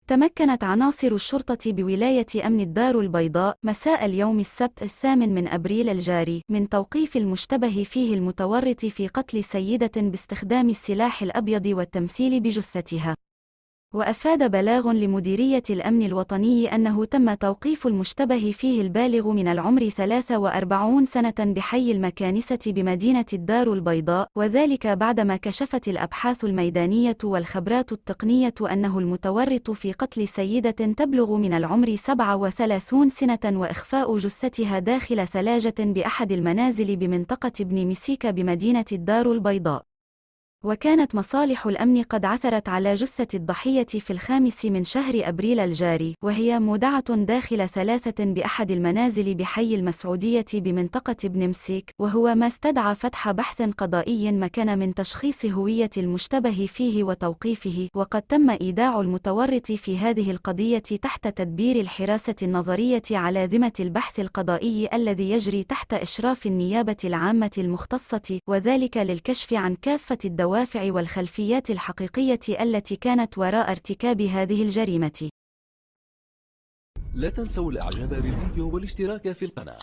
تمكنت عناصر الشرطة بولاية أمن الدار البيضاء مساء اليوم السبت 8 أبريل الجاري من توقيف المشتبه فيه المتورط في قتل سيدة باستخدام السلاح الأبيض والتمثيل بجثتها. وأفاد بلاغ لمديرية الأمن الوطني أنه تم توقيف المشتبه فيه البالغ من العمر 43 سنة بحي المكانسة بمدينة الدار البيضاء، وذلك بعدما كشفت الأبحاث الميدانية والخبرات التقنية أنه المتورط في قتل سيدة تبلغ من العمر 37 سنة وإخفاء جثتها داخل ثلاجة بأحد المنازل بمنطقة ابن مسيك بمدينة الدار البيضاء. وكانت مصالح الأمن قد عثرت على جثة الضحية في 5 من شهر أبريل الجاري، وهي مودعة داخل ثلاثة بأحد المنازل بحي المسعودية بمنطقة ابن مسيك، وهو ما استدعى فتح بحث قضائي مكن من تشخيص هوية المشتبه فيه وتوقيفه. وقد تم إيداع المتورط في هذه القضية تحت تدبير الحراسة النظرية على ذمة البحث القضائي الذي يجري تحت إشراف النيابة العامة المختصة، وذلك للكشف عن كافة الدوافع والخلفيات الحقيقية التي كانت وراء ارتكاب هذه الجريمة. لا تنسوا الاعجاب بالفيديو والاشتراك في القناة.